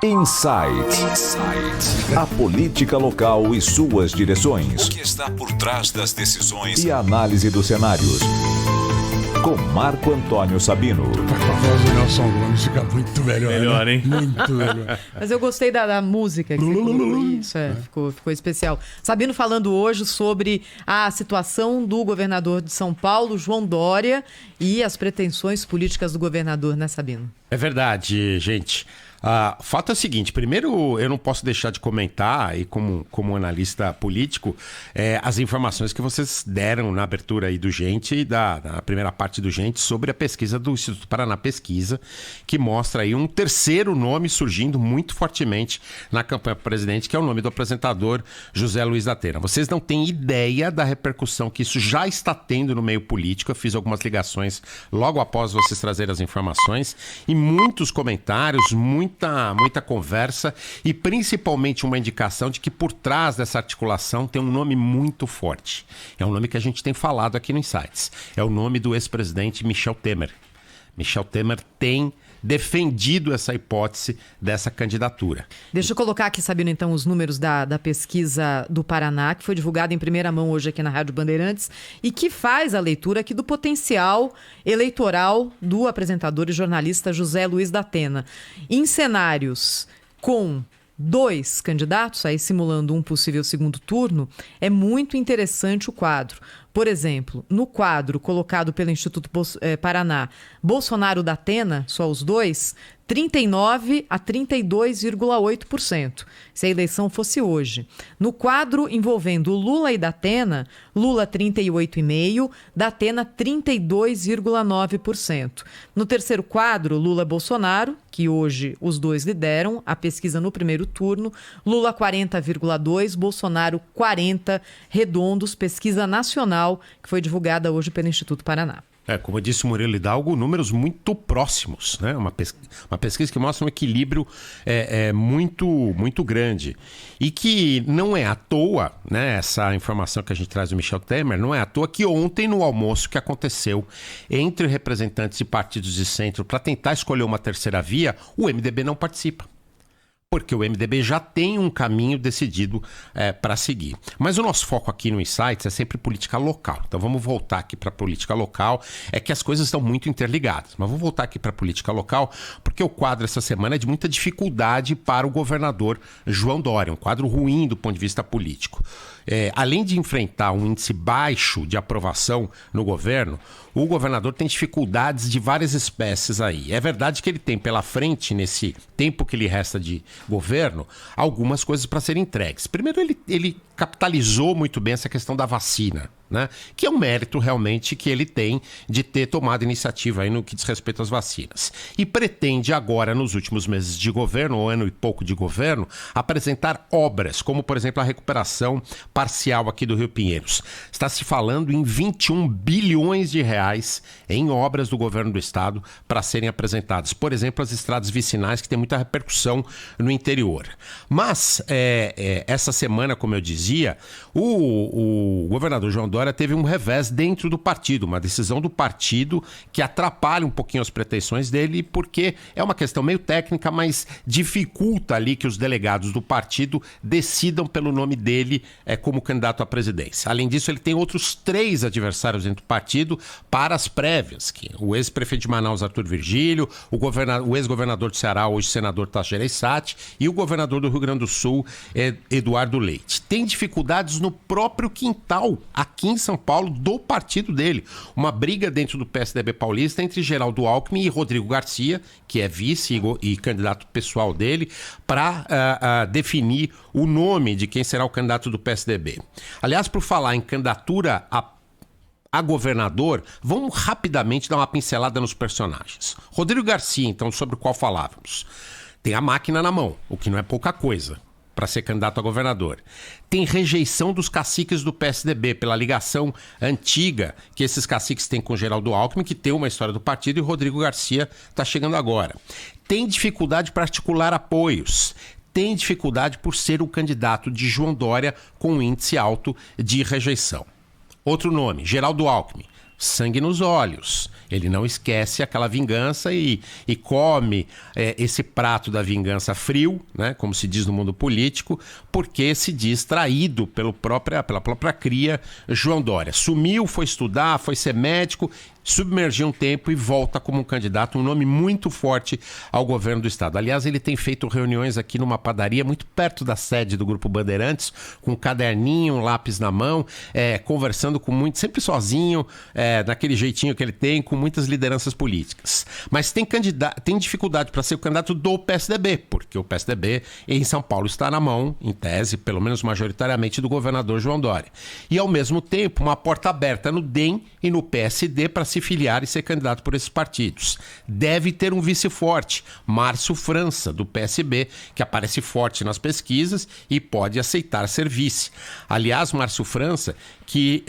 Insight. A política local e suas direções. O que está por trás das decisões e a análise dos cenários. Com Marco Antônio Sabino. Com a voz do Nelson Gomes fica muito melhor. Melhor, né? hein? Muito melhor. Mas eu gostei da música que você colocou. Isso, ficou especial. Sabino falando hoje sobre a situação do governador de São Paulo, João Dória, e as pretensões políticas do governador, né, Sabino? É verdade, gente. O fato é o seguinte, primeiro eu não posso deixar de comentar, e como analista político, as informações que vocês deram na abertura aí do Gente e na primeira parte do Gente sobre a pesquisa do Instituto Paraná Pesquisa, que mostra aí um terceiro nome surgindo muito fortemente na campanha para presidente, que é o nome do apresentador José Luiz da Atena. Vocês não têm ideia da repercussão que isso já está tendo no meio político. Eu fiz algumas ligações logo após vocês trazerem as informações e muitos comentários, muita conversa e principalmente uma indicação de que por trás dessa articulação tem um nome muito forte. É um nome que a gente tem falado aqui no Insights. É o nome do ex-presidente Michel Temer. Michel Temer tem defendido essa hipótese dessa candidatura. Deixa eu colocar aqui, Sabino, então, os números da pesquisa do Paraná, que foi divulgada em primeira mão hoje aqui na Rádio Bandeirantes e que faz a leitura aqui do potencial eleitoral do apresentador e jornalista José Luiz da Atena. Em cenários com 2 candidatos, aí simulando um possível segundo turno, é muito interessante o quadro. Por exemplo, no quadro colocado pelo Instituto Paraná, Bolsonaro da Atena, só os dois, 39% a 32,8%, se a eleição fosse hoje. No quadro envolvendo Lula e da Atena, Lula 38,5%, da Atena 32,9%. No terceiro quadro, Lula-Bolsonaro, que hoje os dois lideram a pesquisa no primeiro turno, Lula 40,2%, Bolsonaro 40%, redondos, pesquisa nacional que foi divulgada hoje pelo Instituto Paraná. Como disse o Murilo Hidalgo, números muito próximos, né? Uma pesquisa que mostra um equilíbrio muito grande. E que não é à toa, né? Essa informação que a gente traz do Michel Temer, não é à toa que ontem, no almoço que aconteceu entre representantes de partidos de centro para tentar escolher uma terceira via, o MDB não participa. Porque o MDB já tem um caminho decidido para seguir. Mas o nosso foco aqui no Insights é sempre política local. Então vamos voltar aqui para a política local. É que as coisas estão muito interligadas. Mas vamos voltar aqui para a política local, porque o quadro essa semana é de muita dificuldade para o governador João Dória. Um quadro ruim do ponto de vista político. Além de enfrentar um índice baixo de aprovação no governo, o governador tem dificuldades de várias espécies aí. É verdade que ele tem pela frente, nesse tempo que lhe resta de governo, algumas coisas para serem entregues. Primeiro, ele capitalizou muito bem essa questão da vacina, né? Que é um mérito realmente que ele tem de ter tomado iniciativa aí no que diz respeito às vacinas. E pretende agora, nos últimos meses de governo, ou ano e pouco de governo, apresentar obras, como por exemplo a recuperação parcial aqui do Rio Pinheiros. Está se falando em 21 bilhões de reais em obras do governo do estado para serem apresentadas. Por exemplo, as estradas vicinais, que tem muita repercussão no interior. Mas, essa semana, como eu dizia, o governador João Dória teve um revés dentro do partido, uma decisão do partido que atrapalha um pouquinho as pretensões dele, porque é uma questão meio técnica, mas dificulta ali que os delegados do partido decidam pelo nome dele como candidato à presidência. Além disso, ele tem outros 3 adversários dentro do partido para as prévias, que o ex-prefeito de Manaus, Arthur Virgílio, o ex-governador de Ceará, hoje senador Tasso Gereissati, e o governador do Rio Grande do Sul, Eduardo Leite. Tem dificuldades no próprio quintal, aqui em São Paulo, do partido dele. Uma briga dentro do PSDB paulista entre Geraldo Alckmin e Rodrigo Garcia, que é vice e candidato pessoal dele, para definir o nome de quem será o candidato do PSDB. Aliás, por falar em candidatura a governador, vamos rapidamente dar uma pincelada nos personagens. Rodrigo Garcia, então, sobre o qual falávamos, tem a máquina na mão, o que não é pouca coisa para ser candidato a governador. Tem rejeição dos caciques do PSDB pela ligação antiga que esses caciques têm com Geraldo Alckmin, que tem uma história do partido, e o Rodrigo Garcia está chegando agora. Tem dificuldade para articular apoios. Tem dificuldade por ser o candidato de João Dória com um índice alto de rejeição. Outro nome, Geraldo Alckmin. sangue nos olhos. Ele não esquece aquela vingança e come esse prato da vingança frio, né, como se diz no mundo político, porque se diz traído pela própria cria João Dória. Sumiu, foi estudar, foi ser médico, submergiu um tempo e volta como um candidato, um nome muito forte ao governo do estado. Aliás, ele tem feito reuniões aqui numa padaria muito perto da sede do Grupo Bandeirantes, com um caderninho, um lápis na mão, conversando com muito, sempre sozinho, daquele jeitinho que ele tem, com muitas lideranças políticas. Mas tem dificuldade para ser o candidato do PSDB, porque o PSDB em São Paulo está na mão, em tese, pelo menos majoritariamente, do governador João Dória. E, ao mesmo tempo, uma porta aberta no DEM e no PSD para se filiar e ser candidato por esses partidos. Deve ter um vice forte, Márcio França, do PSB, que aparece forte nas pesquisas e pode aceitar ser vice. Aliás, Márcio França, que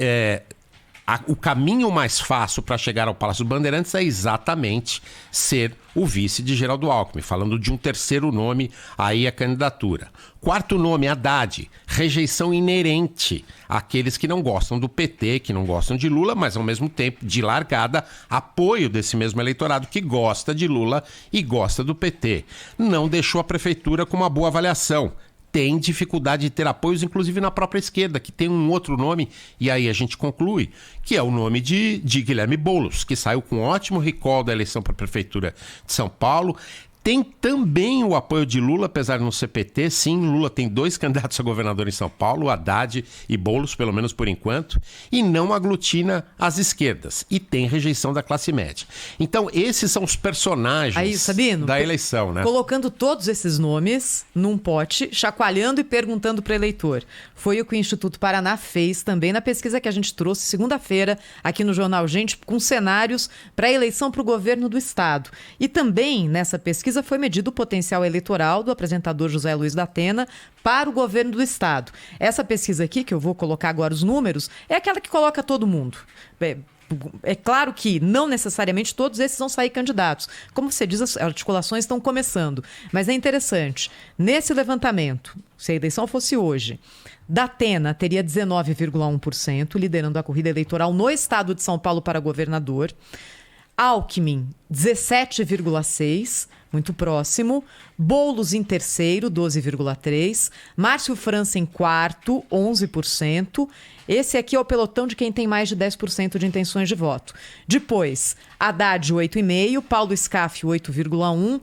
o caminho mais fácil para chegar ao Palácio dos Bandeirantes é exatamente ser o vice de Geraldo Alckmin, falando de um terceiro nome aí a candidatura. Quarto nome, Haddad, rejeição inerente àqueles que não gostam do PT, que não gostam de Lula, mas ao mesmo tempo, de largada, apoio desse mesmo eleitorado que gosta de Lula e gosta do PT. Não deixou a prefeitura com uma boa avaliação. Tem dificuldade de ter apoios, inclusive na própria esquerda, que tem um outro nome, e aí a gente conclui, que é o nome de Guilherme Boulos, que saiu com um ótimo recall da eleição para a Prefeitura de São Paulo. Tem também o apoio de Lula, apesar de não ser PT. Sim, Lula tem 2 candidatos a governador em São Paulo, Haddad e Boulos, pelo menos por enquanto, e não aglutina as esquerdas. E tem rejeição da classe média. Então, esses são os personagens aí, Sabino, da eleição, né? Colocando todos esses nomes num pote, chacoalhando e perguntando para o eleitor. Foi o que o Instituto Paraná fez também na pesquisa que a gente trouxe segunda-feira aqui no Jornal Gente, com cenários para a eleição para o governo do estado. E também nessa pesquisa foi medido o potencial eleitoral do apresentador José Luiz da Atena para o governo do estado. Essa pesquisa aqui, que eu vou colocar agora os números, é aquela que coloca todo mundo. É claro que não necessariamente todos esses vão sair candidatos. Como você diz, as articulações estão começando. Mas é interessante. Nesse levantamento, se a eleição fosse hoje, Datena teria 19,1%, liderando a corrida eleitoral no estado de São Paulo para governador. Alckmin, 17,6%, muito próximo. Boulos em terceiro, 12,3%. Márcio França em quarto, 11%. Esse aqui é o pelotão de quem tem mais de 10% de intenções de voto. Depois, Haddad, 8,5%. Paulo Scaff, 8,1%.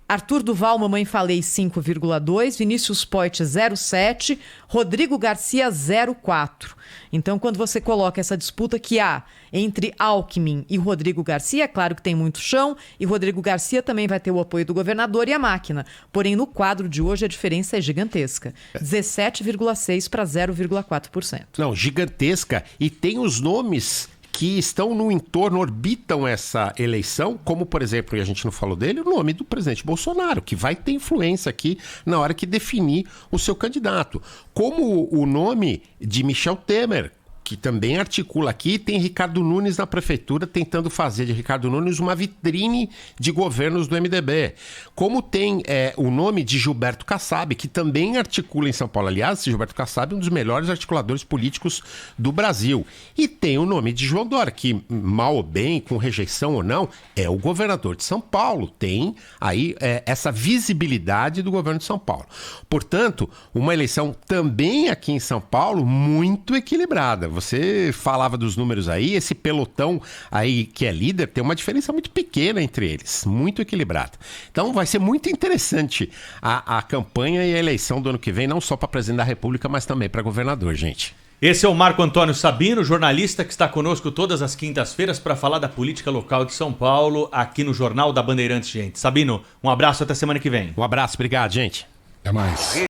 Arthur Duval, Mamãe Falei, 5,2%. Vinícius Poit, 0,7%. Rodrigo Garcia, 0,4%. Então, quando você coloca essa disputa que há entre Alckmin e Rodrigo Garcia, é claro que tem muito chão, e Rodrigo Garcia também vai ter o apoio do governador e a máquina. Porém, no quadro de hoje, a diferença é gigantesca. 17,6% para 0,4%. Não, gigantesca. E tem os nomes que estão no entorno, orbitam essa eleição, como, por exemplo, e a gente não falou dele, o nome do presidente Bolsonaro, que vai ter influência aqui na hora que definir o seu candidato. Como o nome de Michel Temer, que também articula aqui, tem Ricardo Nunes na prefeitura tentando fazer de Ricardo Nunes uma vitrine de governos do MDB. Como tem o nome de Gilberto Kassab, que também articula em São Paulo. Aliás, Gilberto Kassab é um dos melhores articuladores políticos do Brasil. E tem o nome de João Dória, que, mal ou bem, com rejeição ou não, é o governador de São Paulo. Tem aí essa visibilidade do governo de São Paulo. Portanto, uma eleição também aqui em São Paulo muito equilibrada. Você falava dos números aí, esse pelotão aí que é líder tem uma diferença muito pequena entre eles, muito equilibrada. Então vai ser muito interessante a campanha e a eleição do ano que vem, não só para presidente da República, mas também para governador, gente. Esse é o Marco Antônio Sabino, jornalista que está conosco todas as quintas-feiras para falar da política local de São Paulo, aqui no Jornal da Bandeirantes, gente. Sabino, um abraço, até semana que vem. Um abraço, obrigado, gente. Até mais.